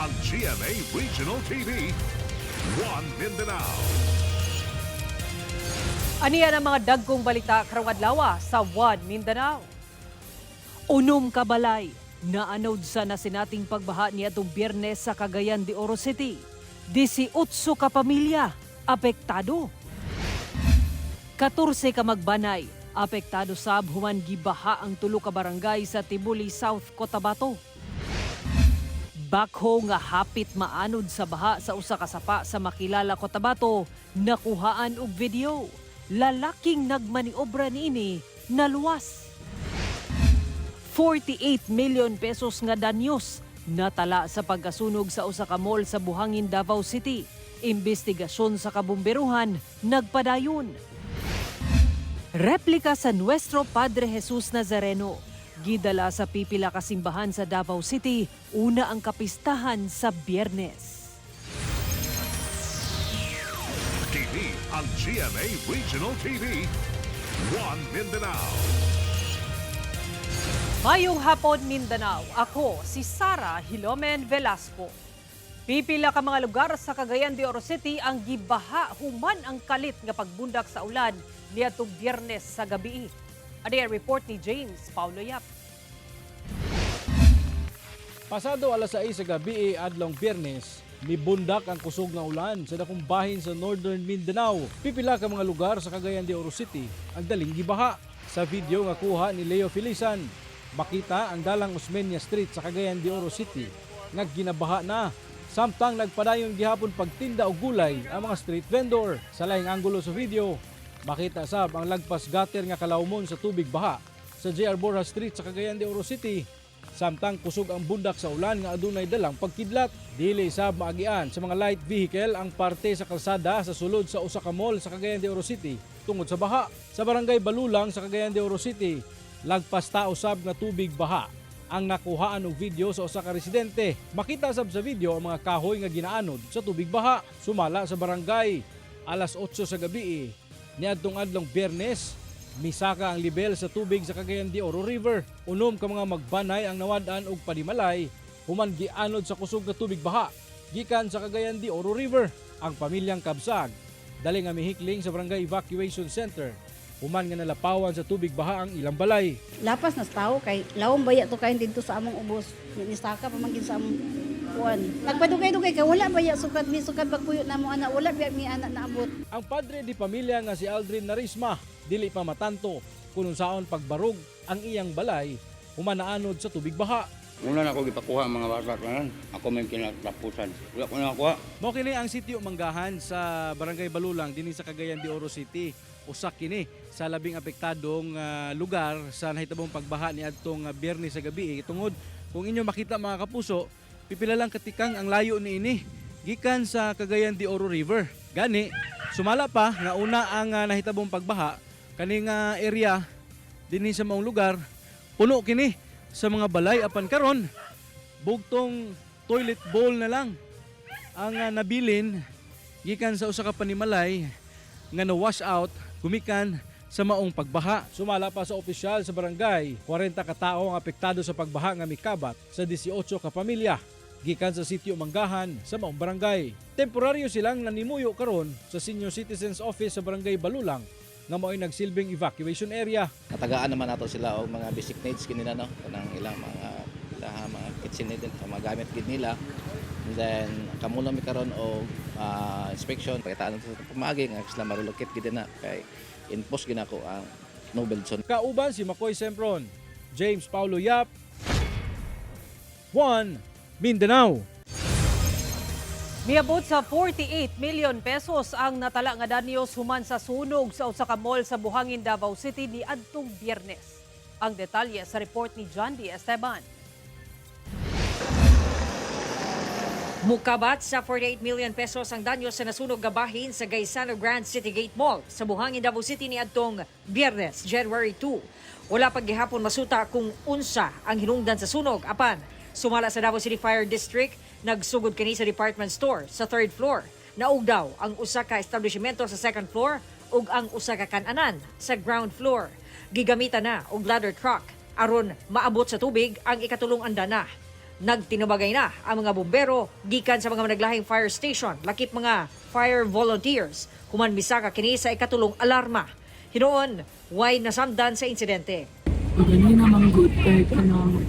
ang GMA Regional TV, One Mindanao. Aniya ang mga dagkong balita karong adlaw sa One Mindanao. Unom ka balay, naanod sa nasinating pagbaha ni atong Biyernes sa Cagayan de Oro City. 18 ka pamilya apektado. 14 ka magbanay apektado sab human gibaha ang tulo ka barangay sa Tibuli South, Cotabato. Bakho nga hapit maanod sa baha sa usa ka sapa sa Makilala, Cotabato, nakuhaan og video. Lalaking nagmaniobra niini naluwas. 48 million pesos nga danyos natala sa pagkasunog sa usa ka mall sa Buhangin, Davao City. Investigasyon sa kabumberuhan nagpadayon. Replika sa Nuestro Padre Jesus Nazareno. Gidala sa pipila ka simbahan sa Davao City, una ang kapistahan sa Biyernes. Kini ang GMA Regional TV, One Mindanao. Mayong hapon, Mindanao. Ako si Sara Hilomen Velasco. Pipila ka mga lugar sa Cagayan de Oro City ang gibaha human ang kalit nga pagbundak sa ulan niadtong Biyernes sa gabi. Ano ang report ni James Paulo Yap. Pasado alas 6 sa gabi adlong Biyernes, mibundak ang kusog nga ulan sa dakong bahin sa Northern Mindanao. Pipila ka mga lugar sa Cagayan de Oro City ang daling gibaha. Sa video nga kuha ni Leo Filisan, makita ang dalang Osmeña Street sa Cagayan de Oro City nga ginabaha na. Samtang nagpadayon gihapon pagtinda og gulay ang mga street vendor. Sa laing anggulo sa video, makita sab ang lagpas gutter nga kalawmon sa tubig baha sa JR Borja Street sa Cagayan de Oro City. Samtang kusog ang bundak sa ulan nga adunay dalang pagkidlat. Dili sab maagian sa mga light vehicle ang parte sa kalsada sa sulod sa usa ka mall sa Cagayan de Oro City tungod sa baha. Sa barangay Balulang sa Cagayan de Oro City, lagpas tao sab nga tubig baha ang nakuhaan og video sa usa ka residente. Makita sab sa video ang mga kahoy nga ginaanod sa tubig baha. Sumala sa barangay alas 8 sa gabi niadtong adlong Biyernes, misaka ang level sa tubig sa Cagayan de Oro River. Unom ka mga magbanay ang nawad-an og panimalay human gianod sa kusog nga tubig baha gikan sa Cagayan de Oro River. Ang pamilyang Kabsag dali nga mihikling sa barangay evacuation center human nga nalapawan sa tubig baha ang ilang balay. Lapas na tao kay lawom baya to kain dito sa among ubos. Nisaka pa man gid sa among kuan. Nagpadugay-dugay kay wala baya sukat pagpuyo na mo anak, wala biya mi anak naabot. Ang padre di pamilya nga si Aldrin Narisma dili pa matanto kung saon pagbarog ang iyang balay human naanod sa tubig baha. Una na ako gipakuha ang mga bata kanan. Ako may kinatapusan. Wala ko na nakuha. Mao kini ang sitio Manggahan sa Barangay Balulang dinhi sa Cagayan de Oro City. Usa kini sa labing apektadong lugar sa nahitabong pagbaha niadtong Biyernes sa gabi. Tungod kung inyo makita mga kapuso, pipila lang katikang ang layo niini gikan sa Cagayan de Oro River. Gani sumala pa nga una ang nahitabong pagbaha kaning area dinhi sa maong lugar puno kini sa mga balay apan karon bugtong toilet bowl na lang ang nabilin gikan sa usa ka panimalay nga na-wash out gumikan sa maong pagbaha. Sumala pa sa opisyal sa barangay, 40 ka tawo ang apektado sa pagbaha nga mikabat sa 18 ka pamilya gikan sa sitio Manggahan sa maong barangay. Temporaryo silang nanimuyo karon sa Senior Citizens Office sa barangay Balulang nga mao'y nagsilbing evacuation area. Natagaan naman nato sila og mga basic needs kinila no kanang ilang mga kitchen need mga gamit gid nila. And then kamulo mi karon og inspection pakitaan sa pamagi nga sila marelocate gid na kay in-post ginako ang Nobelson. Kauban si Makoy Sempron, James Paulo Yap, One Mindanao. Miabot sa 48 million pesos ang natala nga danyos human sa sunog sa usa ka mall sa Buhangin, Davao City niadtong Biyernes. Ang detalye sa report ni John D. Esteban. Mukabat sa 48 million pesos ang danyo sa nasunog nga bahin sa Gaisano Grand City Gate Mall sa Buhangin, Davao City niadtong Biyernes, January 2. Wala pag gihapon masuta kung unsa ang hinungdan sa sunog apan sumala sa Davao City Fire District nagsugod kini sa department store sa 3rd floor. Naug daw ang usa ka establishmento sa 2nd floor ug ang usa ka kan-anan sa ground floor. Gigamitan na og ladder truck aron maabot sa tubig ang ikatulong andana. Nagtinubagay na ang mga bumbero gikan sa mga naglahing fire station, lakip mga fire volunteers human misaka kini sa ikatulong alarma. Hinoon, way nasamdan sa insidente. Ganina manggod kay kanang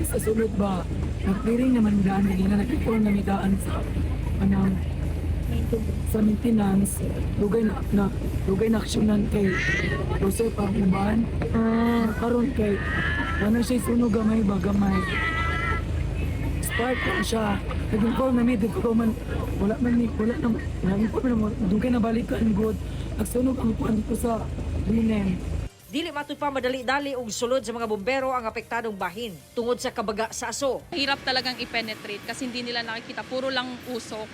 sa sulod ba nagpiring naman daan ganina nakikon na midaan sa kanang sa maintenance lugay na aksyonan kay Jose Pangkuban karon kay ano siya sunog gamay ba gamay spark lang siya nag-inform na dito ko man wala na nag-inform na dugay na balikan good nagsunog ang kuan dito sa linen. Dili matud pa madali-dali og sulod sa mga bumbero ang apektadong bahin tungod sa kabaga sa aso. Hirap talagang i-penetrate kasi hindi nila nakikita. Puro lang usok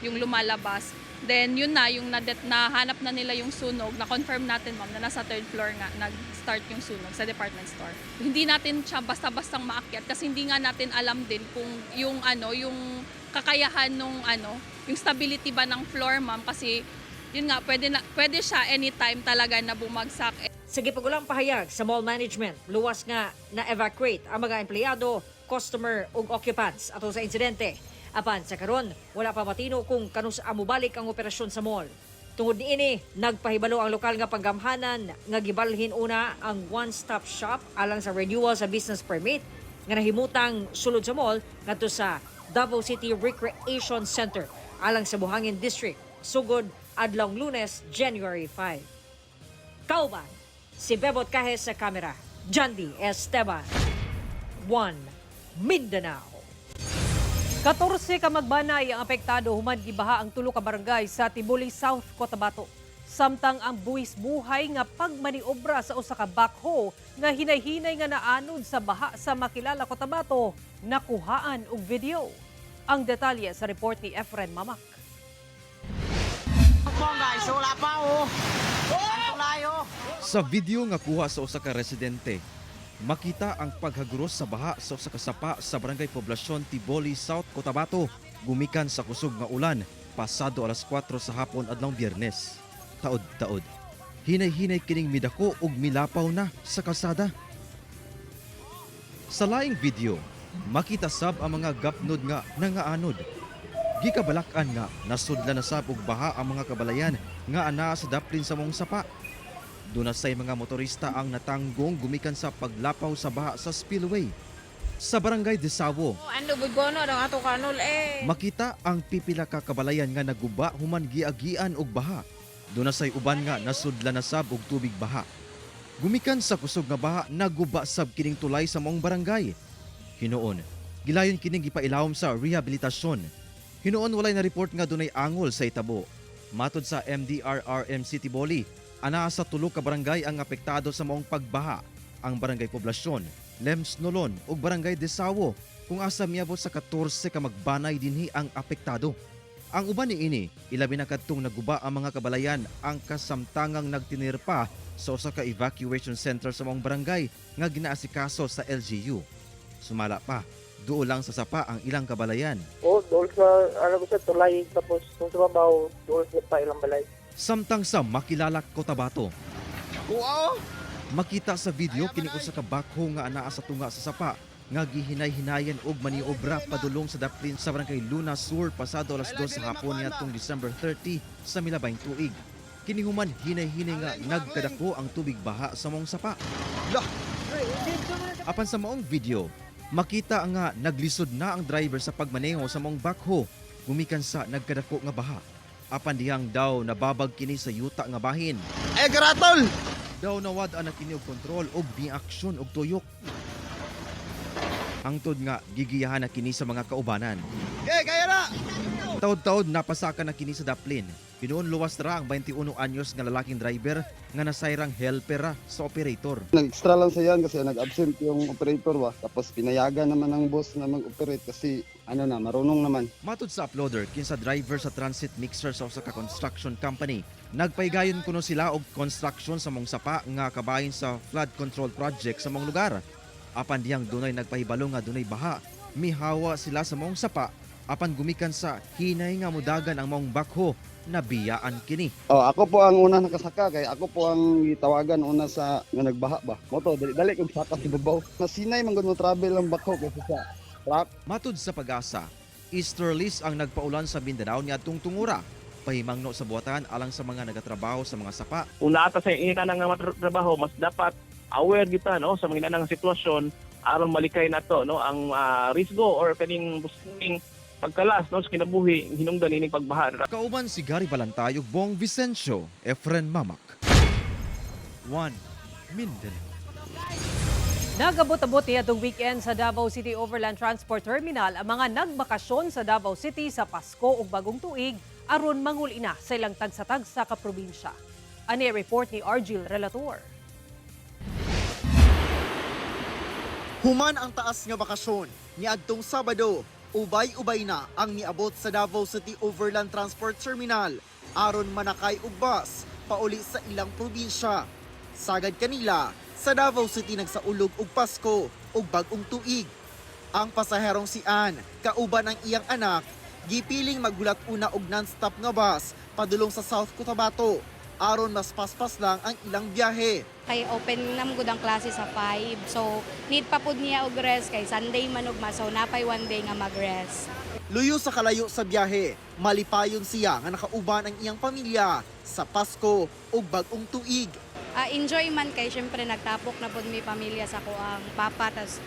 yung lumalabas. Then yun na, yung nahanap na nila yung sunog. Na-confirm natin ma'am na nasa 3rd floor nga nag-start yung sunog sa department store. Hindi natin siya basta-bastang maakyat kasi hindi nga natin alam din kung yung yung kakayahan nung yung stability ba ng floor ma'am kasi yun nga pwede siya anytime talaga na bumagsak. Sa gipagulang pahayag sa mall management, luwas nga na-evacuate ang mga empleyado, customer ug occupants ato sa insidente. Apan sa karon, wala pa matino kung kanus amubalik ang operasyon sa mall. Tungod niini, nagpahibalo ang lokal nga paggamhanan nga gibalhin una ang one-stop shop alang sa renewal sa business permit nga nahimutang sulod sa mall ngadto sa Davao City Recreation Center alang sa Buhangin District, sugod adlong Lunes, January 5. Kauban, si Bebot Kahes sa kamera, Jandy Esteban, 1 Mindanao. 14 ka magbanay ang apektado human gibaha ang tulo ka barangay sa Tibuli South, Cotabato. Samtang ang buwis buhay nga pagmaniobra sa usa ka backhoe nga hinay-hinay nga naanod sa baha sa Makilala, Cotabato, nakuhaan og video. Ang detalye sa report ni Efren Mamak. Sa video nga kuha sa usa ka residente, makita ang paghagros sa baha sa usa ka sapa sa Barangay Poblasyon Tiboli South, Cotabato, gumikan sa kusog nga ulan pasado alas 4 sa hapon adlong Biyernes. Taod-taod, hinay-hinay kining midako ug milapaw na sa kalsada. Sa laing video, makita sab ang mga gapnod nga nangaanod. Gikabalakan nga nasudlan na sab og baha ang mga kabalayan nga anaa sa daplin sa mong sapa. Dunasay mga motorista ang natanggong gumikan sa paglapaw sa baha sa spillway. Sa Barangay Desawo, makita ang pipila ka kabalayan nga naguba human giagian og baha. Dunasay uban nga nasudlan na sab og tubig baha. Gumikan sa kusog nga baha naguba sab kining tulay sa maong barangay. Hinoon, gilayon kining gipailawom sa rehabilitasyon. Hinoon walay na report nga dunay angol sa itabo. Matod sa MDRRMC Tiboli, ana sa tulo ka barangay ang apektado sa maong pagbaha, ang Barangay Poblasyon, Lems Nolon ug Barangay Desawo, kung asa miabot sa 14 ka magbanay dinhi ang apektado. Ang uban niini, ilabi na kadtong naguba ang mga kabalayan ang kasamtangang nagtinirpa sa usa ka evacuation center sa maong barangay nga ginaasikaso sa LGU. Sumala pa, duol lang sa sapa ang ilang kabalayan. Doon sa tulay tapos kung sa babaw, doon sa ilang balay. Samtang sa Makilala, Cotabato. Makita sa video kini usa ka backhoe nga anaa sa tunga sa sapa nga gihinay-hinayan og maniobra padulong sa daplin sa Barangay Luna Sur pasado alas 2 sa hapon niadtong December 30 sa milabayng tuig. Kini human hinay-hinay nga nagkadako ang tubig baha sa maong sapa. Apan sa maong video, makita nga naglisod na ang driver sa pagmaneho sa maong backhoe gumikan sa nagkadako nga baha. Apan dihang daw nababag kini sa yuta nga bahin. Garatol! Daw nawad ana kini og kontrol og biaksyon og tuyok. Hangtod nga gigiyahan na kini sa mga kaubanan. Kaya na! Taod-taod napasaka na kini sa daplin. Pinuon luwas ra ang 21 anyos nga lalaking driver nga nasayrang helper sa operator. Nag-extra lang sa yan kasi nag-absent yung operator ba. Tapos pinayagan naman ng boss na mag-operate kasi marunong naman. Matod sa uploader, kinsa driver sa transit mixer sa usa ka construction company. Nagpaigayon kuno sila og construction sa mong sapa nga kabahin sa flood control project sa mong lugar. Apan diyang dunay nagpahibalo nga dunay baha, mihawa sila sa mong sapa apan gumikan sa hinay nga mudagan ang maong backhoe nabiyaan kini. Ako po ang una nakasaka kay ako po ang gitawagan una sa nga nagbaha ba. Moto dali kog saka sa babaw. Nasinay man gud mo travel ang backhoe kasi sa truck. Matud sa Pag-asa, easterlies ang nagpaulan sa Mindanao niadtong tungura. Pahimangno sa buhatan alang sa mga nagatrabaho sa mga sapa. Kung naata sa ina nga matrabaho, mas dapat aware kita no sa mga inanang sitwasyon aron malikay nato no ang risgo or kaning posibleng pagkalas no sa kinabuhi hinungdan ining pagbaha. Kauban si Gary Balantayog, Bong Vicencio, Efren Mamak. 1 Mindanao. Nagabot-abot niadtong weekend sa Davao City Overland Transport Terminal ang mga nagbakasyon sa Davao City sa Pasko ug Bagong Tuig aron mangul-ina sa ilang tagsa-tagsa ka probinsya. Ani report ni Argil Relator. Human ang taas nga bakasyon niadtong Sabado, ubay-ubay na ang niabot sa Davao City Overland Transport Terminal aron manakay og bus pauli sa ilang probinsya. Sagad kanila sa Davao City nagsaulog og Pasko ug Bagong Tuig. Ang pasaherong si Ann, kauban ang iyang anak, gipiling maggulat una og non-stop nga bus padulong sa South Cotabato aron mas paspas lang ang ilang biyahe. Kay open na mo ang klase sa 5. So need pa pud niya og rest kay Sunday man ug so napay one day nga mag-rest. Luyo sa kalayo sa biyahe, malipayon siya nga nakauban ang iyang pamilya sa Pasko ug Bagong Tuig. Enjoy man kay syempre nagtapok na pud mi pamilya sa ko ang papa tas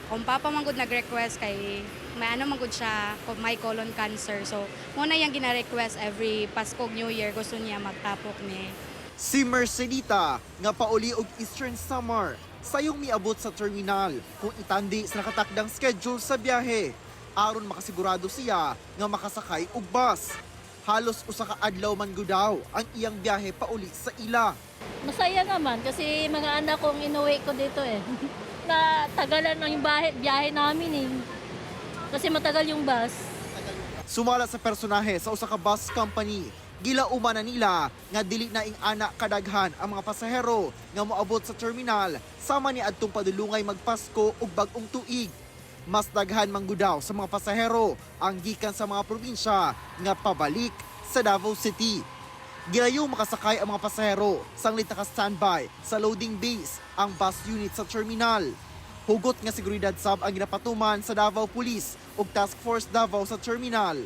kung papa man gud nag-request kay may ano man gud siya may colon cancer. So muna yang gina-request every Pasko ug New Year gusto niya magtapok ni. Si Mercedita nga pauli og Eastern Summer sayong miabot sa terminal kung itandi sa nakatakdang schedule sa biyahe aron makasigurado siya nga makasakay og bus. Halos usa ka adlaw man gud daw ang iyang biyahe pauli sa ila. Masaya naman kasi mga anak kong inuwi ko dito na tagalan ng biyahe namin kasi matagal yung bus. Sumala sa personahe sa usa ka bus company, gilauman na nila nga dili na ing anak kadaghan ang mga pasahero nga moabot sa terminal sama ni adtong padulungay magpasko ug Bagong Tuig. Mas daghan man gud daw sa mga pasahero ang gikan sa mga probinsya nga pabalik sa Davao City. Gilayo makasakay ang mga pasahero sanglit naka-standby sa loading base ang bus unit sa terminal. Hugot nga seguridad sab ang ginapatuman sa Davao Police ug Task Force Davao sa terminal.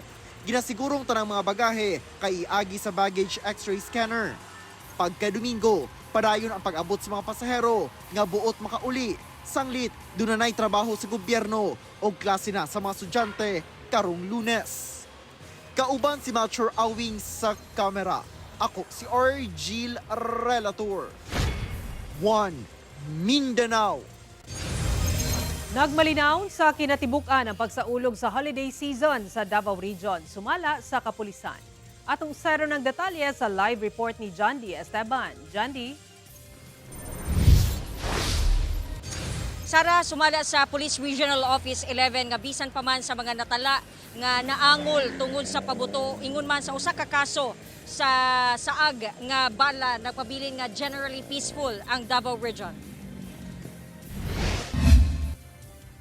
Ginasigurong tanang mga bagahe kay iagi sa baggage x-ray scanner. Pagka Domingo, padayon ang pag-abot sa mga pasahero nga buot makauli. Sanglit, dunanay trabaho sa gobyerno o klase na sa mga estudyante karong Lunes. Kauban si Mature Awing sa kamera. Ako si Argil Relator. 1 Mindanao. Nagmalinaw sa kinatibukan ang pagsaulog sa holiday season sa Davao Region, sumala sa kapulisan. Atong sero ng detalye sa live report ni Jandy Esteban. Jandy? Sara, sumala sa Police Regional Office 11 nga bisan pa man sa mga natala nga naangol tungod sa pabuto ingon man sa usa ka kaso sa saag nga bala nagpabilin nga generally peaceful ang Davao Region.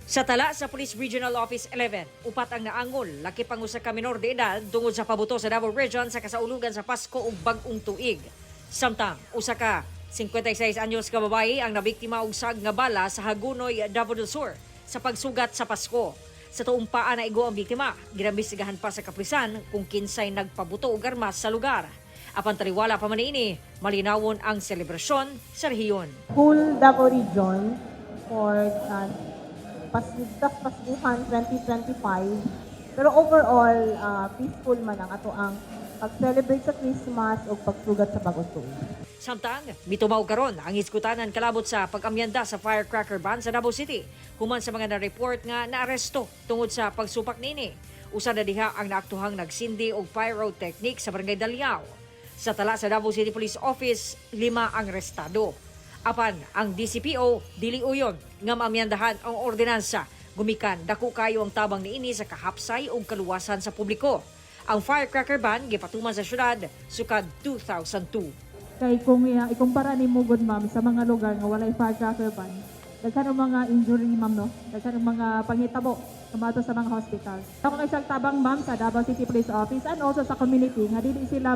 Sa tala sa Police Regional Office 11, upat ang naangol, laki pang usa ka minor de edad tungod sa pabuto sa Davao Region sa kasaulugan sa Pasko ug Bagong Tuig. Samtang usa ka 56 anyos ka babae ang nabiktima og sag nga bala sa Hagunoy, Davao del Sur sa pagsugat sa Pasko. Sa tuong paa na igo ang biktima, ginambisigahan pa sa kapulisan kung kinsay nagpabuto og armas sa lugar. Apan taliwala pa man ini, malinawon ang selebrasyon sa rehiyon. Whole Davao Region for Paskuhan 2025. Pero overall, peaceful man ang ato ang pag-celebrate sa Christmas o pagsugat sa Bagong Tuig. Samtang, mitumaw karon ang iskutanan kalabot sa pag-amyanda sa firecracker ban sa Davao City. Human sa mga na-report nga naaresto tungod sa pagsupak nini. Usa na diha ang naaktuhang nagsindi og pyrotechnic sa Barangay Daliao. Sa tala sa Davao City Police Office, 5 ang arestado. Apan, ang DCPO dili uyon nga maamyandahan ang ordinansa. Gumikan dako kayo ang tabang niini sa kahapsay ug kaluwasan sa publiko. Ang firecracker ban gipatuman sa syudad sukad 2002. Kay kung ikumpara ni mo good ma'am sa mga lugar nga walay firecracker ban, daghan ang mga injury ma'am no, daghan ang mga panghitabo kumato sa mga hospital. Ako kay siyang tabang ma'am sa Davao City Police Office and also sa community nga dili sila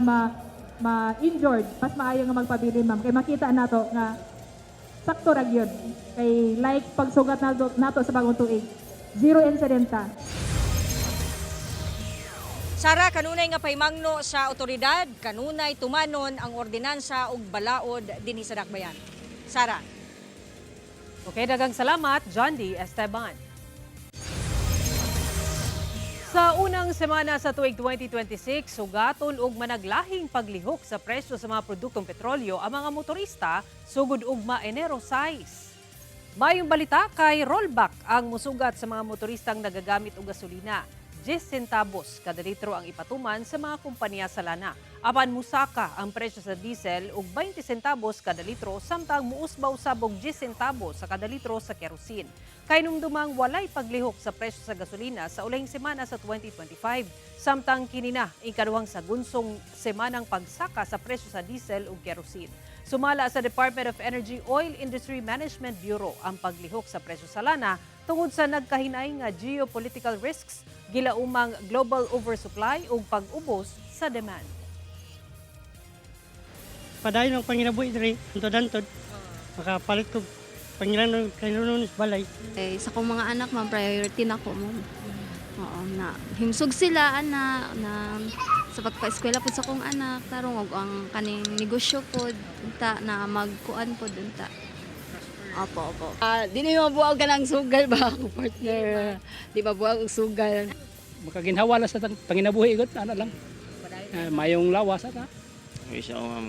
ma-injured, mas maayo nga magpabilin ma'am kay makita nato nga sakto ra gyud kay like pagsugat nato sa Bagong Tuig zero insidenta. Sara, kanunay nga paymangno sa otoridad, kanunay tumanon ang ordinansa ug balaod dinhi sa Dakbayan. Sara. Okay, daghang salamat, John D. Esteban. Sa unang semana sa tuig 2026, sugaton og managlahing paglihok sa presyo sa mga produktong petrolyo ang mga motorista sugod ugma Enero 6. Mayong balita kay rollback ang musugat sa mga motoristang nagagamit og gasolina. 10 centavos kada litro ang ipatuman sa mga kumpanya sa lana. Apan musaka ang presyo sa diesel og 20 centavos kada litro samtang muusbaw sabog 10 centavos sa kada litro sa kerosene. Kay nung dumang walay paglihok sa presyo sa gasolina sa ulahing semana sa 2025, samtang kinina ikaduhang sa gunsong semanang pagsaka sa presyo sa diesel ug kerosene. Sumala sa Department of Energy Oil Industry Management Bureau ang paglihok sa presyo sa lana tungod sa nagkahinay nga geopolitical risks, gilaumang global oversupply ug pag-ubos sa demand. Padayon ang panginabuhi diri, antod-antod. Makapalit ko pangilan kanununis balay. Sa kong mga anak, priority na ko mo. Oo, na himsog sila ana na sa pagpa-eskwela po sa kong anak tarong og ang kaning negosyo po unta na magkuan po unta. Opo. Di na mabuwag ka ng sugal ba ako, partner? Di mabuwag ang sugal. Makaginhawa lang sa panginabuhi igot, ano lang. Mayong lawas ata. Wish ako ma'am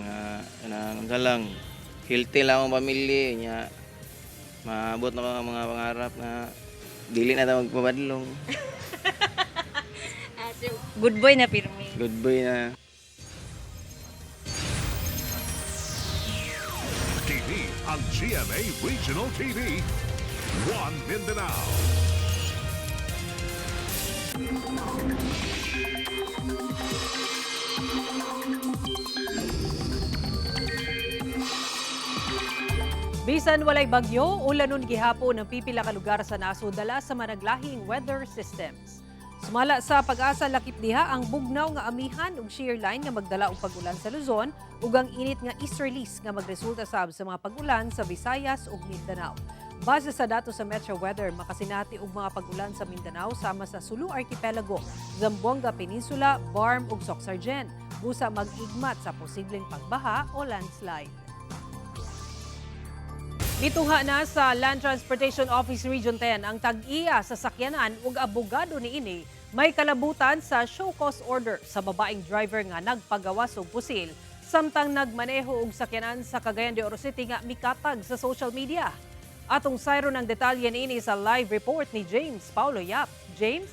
nga lang healthy lang ang pamilya niya. Maabot na ko ang mga pangarap na dili na tayo magpabadlong. Good boy na pirmi. Good boy na. TV ang GMA Regional TV. One Mindanao. Bisan walay bagyo, ulanon gihapon ng pipila ka lugar sa naso dala sa managlahing weather systems. Sumala sa pag-asa lakip diha ang bugnaw nga amihan ug shear line nga magdala og pag-ulan sa Luzon ug ang init nga easterlies nga magresulta sab sa mga pag-ulan sa Visayas ug Mindanao. Base sa datos sa Metro Weather, makasinati og mga pag-ulan sa Mindanao sama sa Sulu Archipelago, Zamboanga Peninsula, Barm ug Soxargen. Busa mag-igmat sa posibleng pagbaha o landslide. Nituha na sa Land Transportation Office Region 10 ang tag-iya sa sakyanan ug abogado niini may kalabutan sa show cause order sa babaeng driver nga nagpagawas og pusil samtang nagmaneho og sakyanan sa Cagayan de Oro City nga mikatag sa social media. Atong sayro ng detalye niini sa live report ni James Paulo Yap. James?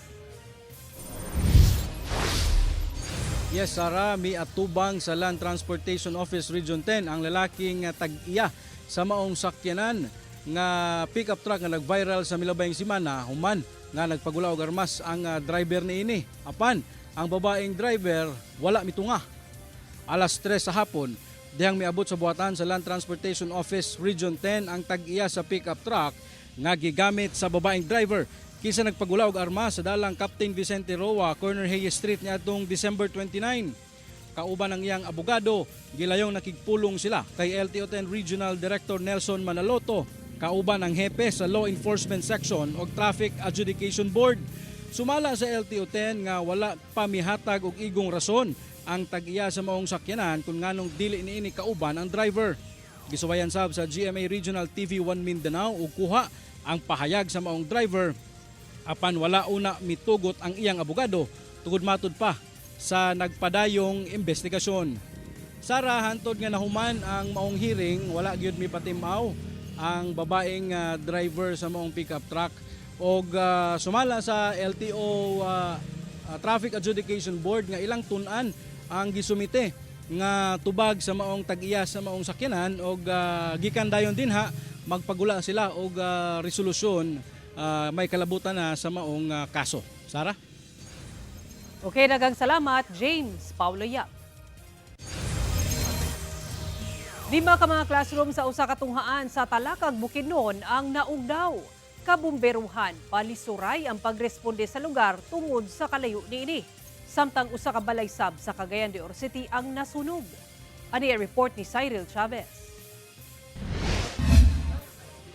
Yes, Sara, may atubang sa Land Transportation Office Region 10 ang lalaking tag-iya sa maong sakyanan nga pick-up truck nga nag-viral sa milabayng semana human nga nagpagula og armas ang driver niini. Apan ang babaeng driver wala mitunga. Alas 3 sa hapon dihang miabot sa buhatan sa Land Transportation Office Region 10 ang tag-iya sa pick-up truck nga gigamit sa babaeng driver kisa nagpagula og armas sa dalang Captain Vicente Roa, Corner Hayes Street niadtong December 29. Kauban ng iyang abogado, gilayong nakigpulong sila kay LTO-10 Regional Director Nelson Manaloto, kauban ang hepe sa Law Enforcement Section o Traffic Adjudication Board. Sumala sa LTO-10 nga wala pamihatag og igong rason ang tag-iya sa maong sakyanan kung nganong dili niini kauban ang driver. Gisuwayan sab sa GMA Regional TV 1 Mindanao ug kuha ang pahayag sa maong driver. Apan wala una mitugot ang iyang abogado tungod matud pa sa nagpadayong investigasyon. Sara, hantod nga nahuman ang maong hearing, wala gyud mi patimaw ang babaeng driver sa maong pickup truck og sumala sa LTO Traffic Adjudication Board nga ilang tun-an ang gisumite nga tubag sa maong tag-iya sa maong sakyanan og gikan dayon dinha magpagula sila og resolusyon may kalabutan na sa maong kaso. Sara? Okay, daghang salamat, James Paulo Yap. 5 ka mga classroom sa usa ka tunghaan sa Talakag, Bukidnon ang naugdaw. Kabumberuhan, palisuray ang pagresponde sa lugar tungod sa kalayo niini. Samtang usa ka balay sab sa Cagayan de Oro City ang nasunog. Ani ang report ni Cyril Chavez.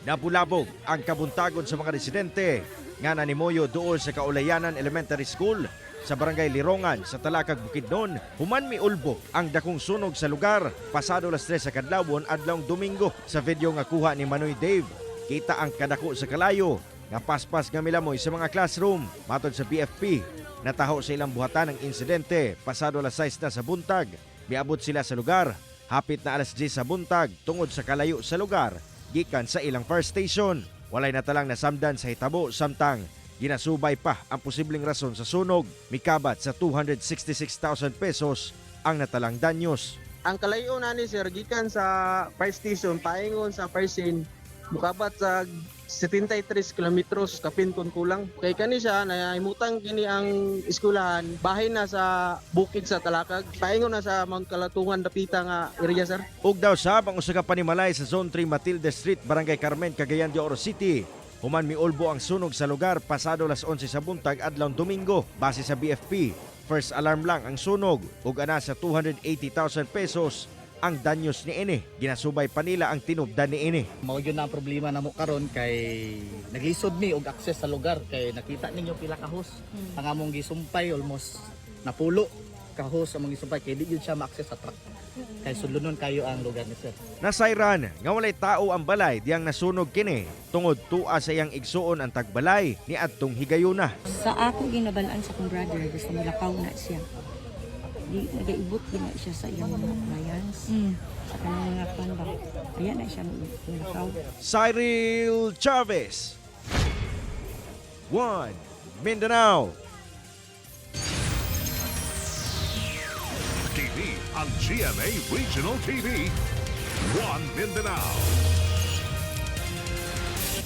Napulabog ang kabuntagon sa mga residente nga nanimoyo duol sa Kaulayanan Elementary School sa Barangay Lirongan sa Talakag Bukidnon. Human miulbo ang dakong sunog sa lugar pasado las 3 sa kadlawon adlawng Domingo. Sa video nga kuha ni Manoy Dave, kita ang kadako sa kalayo nga paspas nga milamoy sa mga classroom. Matod sa BFP, nataho sa ilang buhatan ang insidente pasado las 6 na sa buntag. Miabot sila sa lugar hapit na alas 10 sa buntag tungod sa kalayo sa lugar gikan sa ilang fire station. Walay natalang nasamdan sa hitabo samtang ginasubay pa ang posibleng rason sa sunog. Mikabat sa 266,000 pesos ang natalang danyos. Ang kalayo na ni sir gikan sa fire station paingon sa fire scene mukabat sa 73 kilometros kapin kun kulang. Kay kani siya naimutang kini ang eskwelahan bahin na sa bukid sa Talakag. Paingon na sa Mount Kalatungan dapita nga area sir. Ug daw sab ang usa ka panimalay sa Zone 3 Matilde Street, Barangay Carmen, Cagayan de Oro City. Human miulbo ang sunog sa lugar pasado las 11 sa buntag adlawng Domingo. Base sa BFP, first alarm lang ang sunog ug ana sa 280,000 pesos ang danyos ni ini. Ginasubay pa nila ang tinubdan ni ini. Mao gyud na ang problema namo karon kay naglisod mi og access sa lugar kay nakita ninyo pila ka hose. Ang among gisumpay almost napulo ka hose among gisumpay kay di gyud siya ma-access sa truck. Kay sulunon kayo ang lugar ni sir. Nasayran nga walay tao ang balay diyang nasunog kini tungod tua sa iyang igsuon ang tagbalay ni adtong higayuna. Sa ako ginabalaan sa kong brother gusto nilakaw na siya. Di nagaibot gina siya sa iyang mga clients. Sa kanang mga kwan ba. Ayan na siya nilakaw. Cyril Chavez, One Mindanao. TV ang GMA Regional TV. One Mindanao.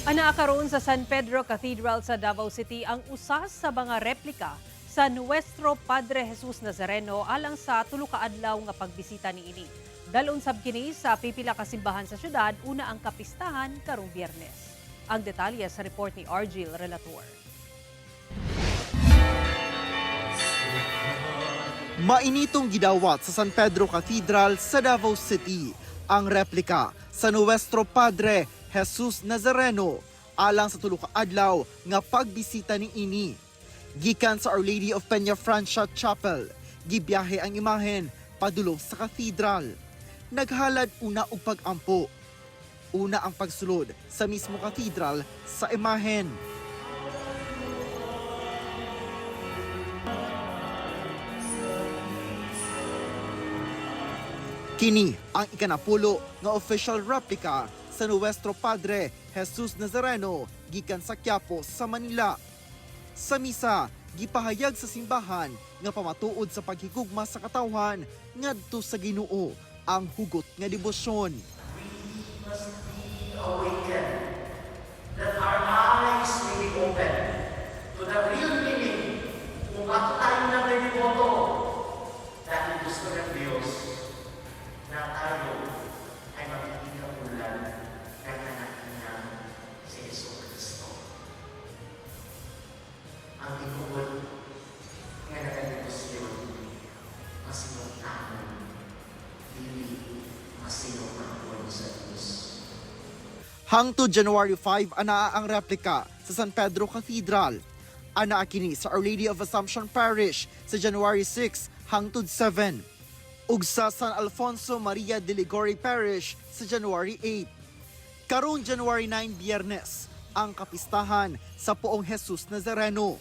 Ana karon sa San Pedro Cathedral sa Davao City ang usa sa mga replika sa Nuestro Padre Jesus Nazareno alang sa tulo ka adlaw nga pagbisita niini. Dalon sab kini sa pipila ka simbahan sa syudad una ang kapistahan karong Biyernes. Ang detalye sa report ni Argil Relator. Mainitong gidawat sa San Pedro Cathedral sa Davao City ang replika sa Nuestro Padre Jesus Nazareno alang sa tulo ka adlaw nga pagbisita niini. Gikan sa Our Lady of Peña Francia Chapel, gibiyahe ang imahen padulong sa katedral. Naghalad una og pag-ampo. Una ang pagsulod sa mismo katedral sa imahen. Kini ang ikanapulo nga official replica sa Nuestro Padre Jesus Nazareno gikan sa Quiapo sa Manila. Sa misa, gipahayag sa simbahan nga pamatuod sa paghigugma sa katawhan ngadto sa Ginoo ang hugot nga debosyon. Awaken, that our eyes may be open to the real meaning kung bakit tayo nagdeboto dahil gusto ng Diyos na tayo ay magiging kapulan ng anak niya si Yesu Cristo. Ang ikubod nga nagalibosyon, masinuntahan, dili masinuntahan sa Diyos. Hangtod January 5 anaa ang replika sa San Pedro Cathedral. Anaa kini sa Our Lady of Assumption Parish sa January 6 hangtod 7. Ug sa San Alfonso Maria de Ligori Parish sa January 8. Karong January 9 Biyernes ang kapistahan sa Poong Jesus Nazareno.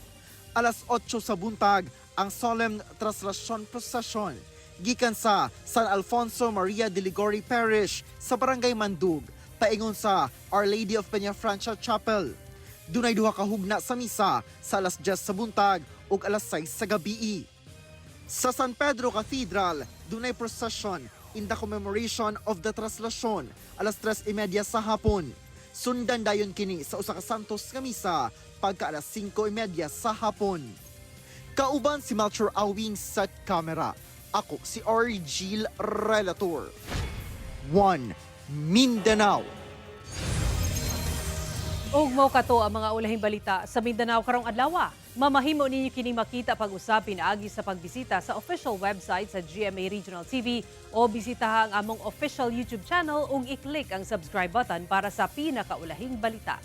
Alas 8 sa buntag ang Solemn Traslasyon Procession gikan sa San Alfonso Maria de Ligori Parish sa Barangay Mandug paingon sa Our Lady of Peña Francia Chapel. Dunay duha ka hugna sa misa sa alas 10 sa buntag ug alas 6 sa gabii. Sa San Pedro Cathedral, dunay procession in the commemoration of the Traslasyon alas 3:30 sa hapon. Sundan dayon kini sa usa ka santos nga misa pagka alas 5:30 sa hapon. Kauban si Melchor Awing sa camera. Ako si Argil Relator. One Mindanao. Og mao kato ang mga ulahing balita sa Mindanao karong adlaw. Mamahimo ninyo kini makita pag-usapin agi sa pagbisita sa official website sa GMA Regional TV o bisitaha ang among official YouTube channel ug i-click ang subscribe button para sa pinakaulahing balita.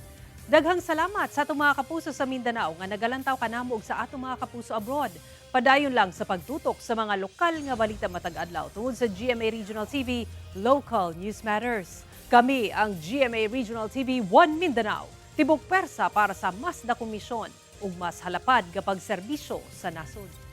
Daghang salamat sa atong mga kapuso sa Mindanao nga nagalantaw kanamo ug sa atong mga kapuso abroad. Padayon lang sa pagtutok sa mga lokal nga balita matag adlaw tungod sa GMA Regional TV Local News Matters. Kami ang GMA Regional TV 1 Mindanao. Tibok persa para sa mas dakong misyon ug mas halapad nga pagserbisyo sa nasod.